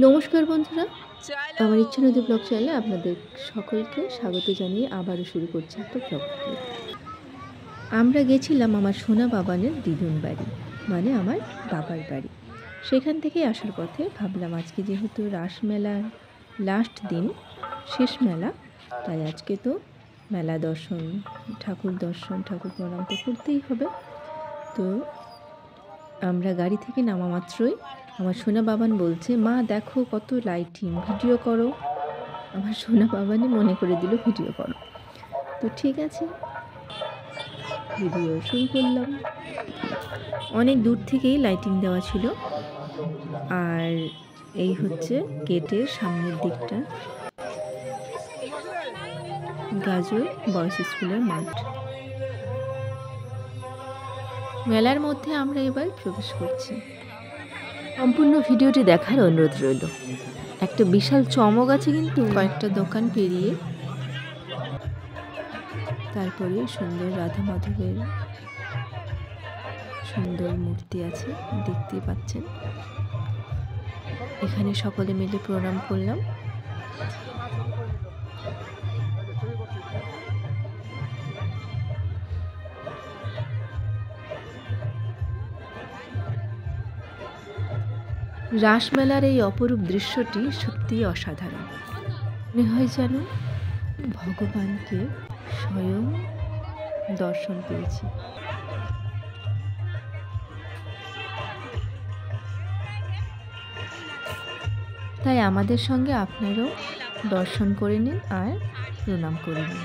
নমস্কার বন্ধুরা, আমার ইচ্ছা নদী ব্লগ চ্যানেলে আপনাদের সকলকে স্বাগত জানিয়ে আবারও শুরু করছি একটা ব্লগ। আমরা গেছিলাম আমার সোনা বাবানের দিদুন বাড়ি, মানে আমার বাবার বাড়ি। সেখান থেকে আসার পথে ভাবলাম আজকে যেহেতু রাসমেলার লাস্ট দিন, শেষ মেলা, তাই আজকে তো মেলা দর্শন, ঠাকুর প্রণাম তো করতেই হবে। তো আমরা গাড়ি থেকে নামা মাত্রই আমার সোনা বাবান বলছে, মা দেখো কত লাইটিং, ভিডিও করো। আমার সোনা বাবানই মনে করে দিল ভিডিও করো। তো ঠিক আছে, ভিডিও শুরু করলাম। অনেক দূর থেকেই লাইটিং দেওয়া ছিল। আর এই হচ্ছে গেটের সামনের দিকটা, গাজল বয়েজ স্কুলের মাঠ। মেলার মধ্যে আমরা এবার প্রবেশ করছি। সম্পূর্ণ ভিডিওটি দেখার অনুরোধ রইল। একটা বিশাল চমক আছে কিন্তু কয়েকটা দোকান পেরিয়ে। তারপরে সুন্দর রাধা মাধবের সুন্দর মূর্তি আছে, দেখতেই পাচ্ছেন। এখানে সকলে মিলে প্রণাম করলাম। রাসমেলার এই অপরূপ দৃশ্যটি সত্যিই অসাধারণ। মনে হয় যেন ভগবানকে স্বয়ং দর্শন পেয়েছি। তাই আমাদের সঙ্গে আপনারাও দর্শন করে নিন আর প্রণাম করে নিন।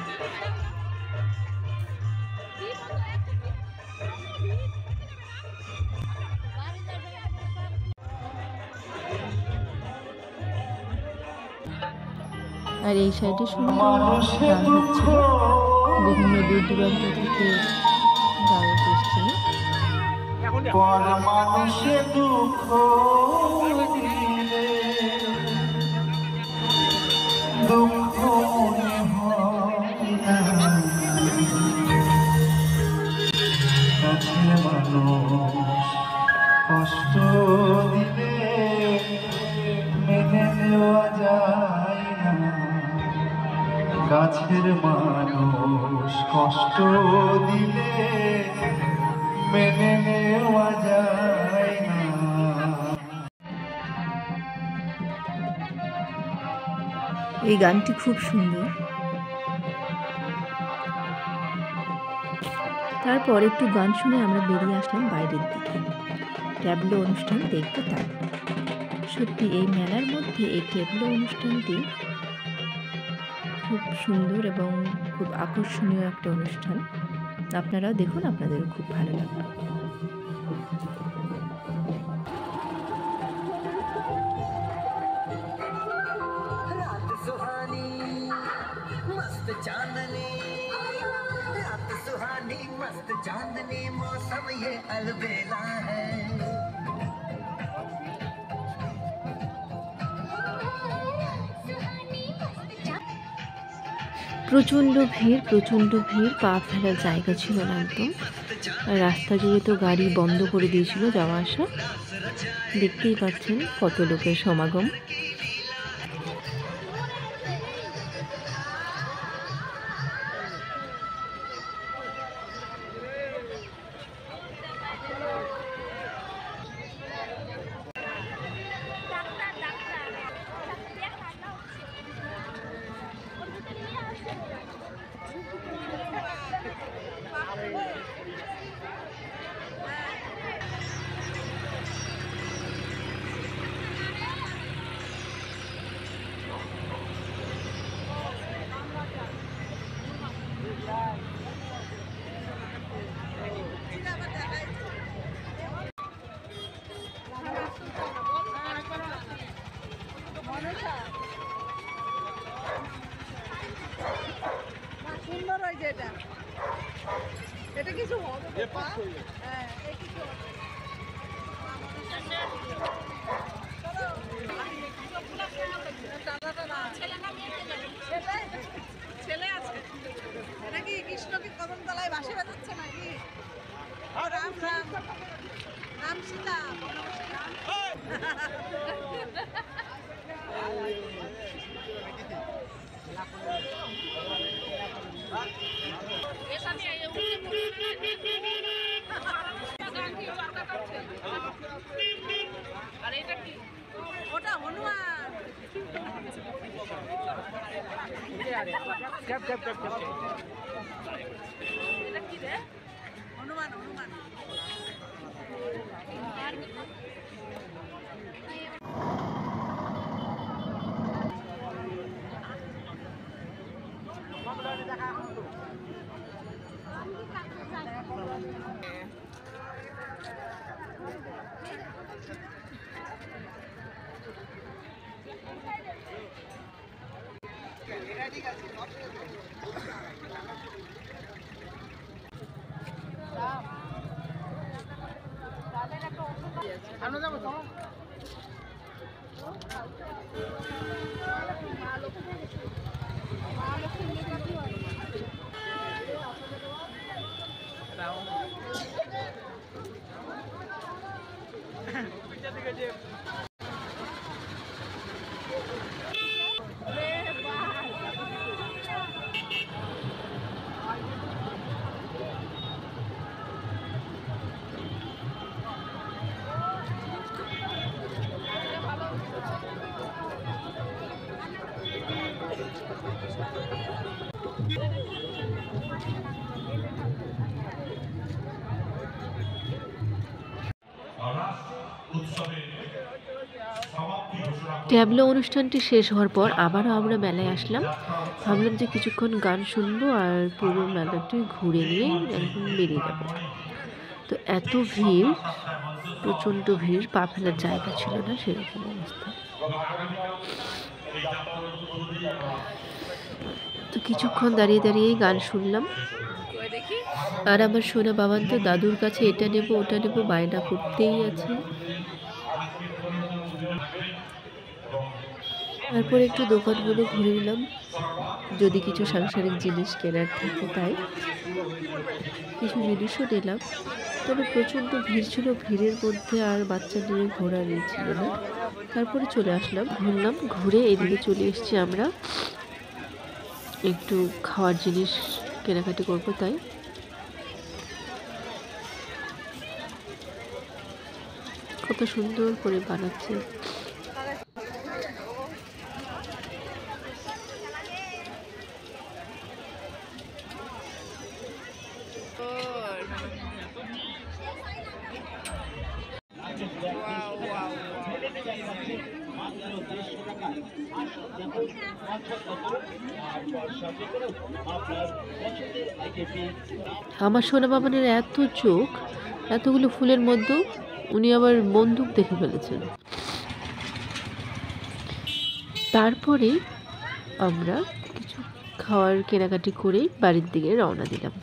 আর এই সাইডে সুন্দর গান হচ্ছে, বিভিন্ন দূর দূরান্ত থেকে গায়ক এসছে। কষ্ট দিলে মেনে নেওয়া যায় না, কাছের মানুষ কষ্ট দিলে মেনে নেওয়া যায় না। এই গানটি খুব সুন্দর। তারপর একটু গান শুনে আমরা বেরিয়ে আসলাম বাইরের দিকে, ট্যাবলো অনুষ্ঠান দেখতে। তাই সত্যি এই মেলার মধ্যে এই ট্যাবলো অনুষ্ঠানটি খুব সুন্দর এবং খুব আকর্ষণীয় একটা অনুষ্ঠান। আপনারাও দেখুন, আপনাদেরও খুব ভালো লাগবে। मौसम ये अलबेला है। প্রচণ্ড ভিড়, পা ফেলার জায়গা ছিল না একদম। রাস্তা জুড়ে তো গাড়ি বন্ধ করে দিয়েছিল যাওয়া আসা। দেখতেই পাচ্ছেন কত লোকের সমাগম। সুন্দর হয়েছে এটা, এটা কিছু হবে। হ্যাঁ, কিছু ছেলে আছে। এটা কি কৃষ্ণকে কদম তলায় বাসে বাজাচ্ছে নাকি? রাম রাম রাম সীতা। এটা কি রে? হনুমান হনুমান। আমরা যাবো তো ট্যাবলো অনুষ্ঠানটি শেষ হওয়ার পর আবারও আমরা মেলায় আসলাম। ভাবলাম যে কিছুক্ষণ গান শুনবো আর পুরো মেলাটি ঘুরে নিয়ে একদম বেরিয়ে যাবো। তো এত ভিড়, প্রচণ্ড ভিড়, পা ফেলার জায়গা ছিল না, সেরকম অবস্থা। তো কিছুক্ষণ দাঁড়িয়ে দাঁড়িয়েই গান শুনলাম। আর আমার সোনা বাবান তো দাদুর কাছে এটা নেব ওটা নেব বায়না করতেই আছে। তারপর একটু দোকানগুলো ঘুরে নিলাম, যদি কিছু সাংসারিক জিনিস কেনার থাকে তাই। কিছু জিনিসও নিলাম, তবে প্রচণ্ড ভিড় ছিল, ভিড়ের মধ্যে আর বাচ্চা নিয়ে ঘোরার ছিল না। তারপরে চলে আসলাম, ঘুরলাম, ঘুরে এদিকে চলে এসেছি আমরা একটু খাওয়ার জিনিস কেনাকাটি করবো তাই। কত সুন্দর করে বানাচ্ছে। আমার সোনা বাবানের এত চোখ, এতগুলো ফুলের মধ্যে উনি আবার বন্দুক দেখে ফেলেছেন। তারপরে আমরা কিছু খাওয়ার কেনাকাটি করে বাড়ির দিকে রওনা দিলাম।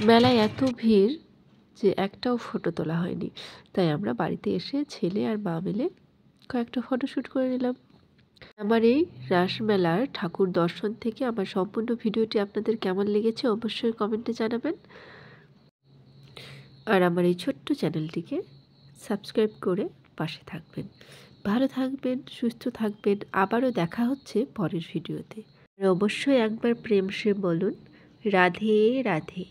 মেলায় এত ভিড় যে একটাও ফটো তোলা হয়নি, তাই আমরা বাড়িতে এসে ছেলে আর মা মিলে কয়েকটা ফটোশ্যুট করে নিলাম। আমার এই রাসমেলার ঠাকুর দর্শন থেকে আমার সম্পূর্ণ ভিডিওটি আপনাদের কেমন লেগেছে অবশ্যই কমেন্টে জানাবেন। আর আমার এই ছোট্ট চ্যানেলটিকে সাবস্ক্রাইব করে পাশে থাকবেন। ভালো থাকবেন, সুস্থ থাকবেন। আবারও দেখা হচ্ছে পরের ভিডিওতে। আর অবশ্যই একবার প্রেম সে বলুন রাধে রাধে।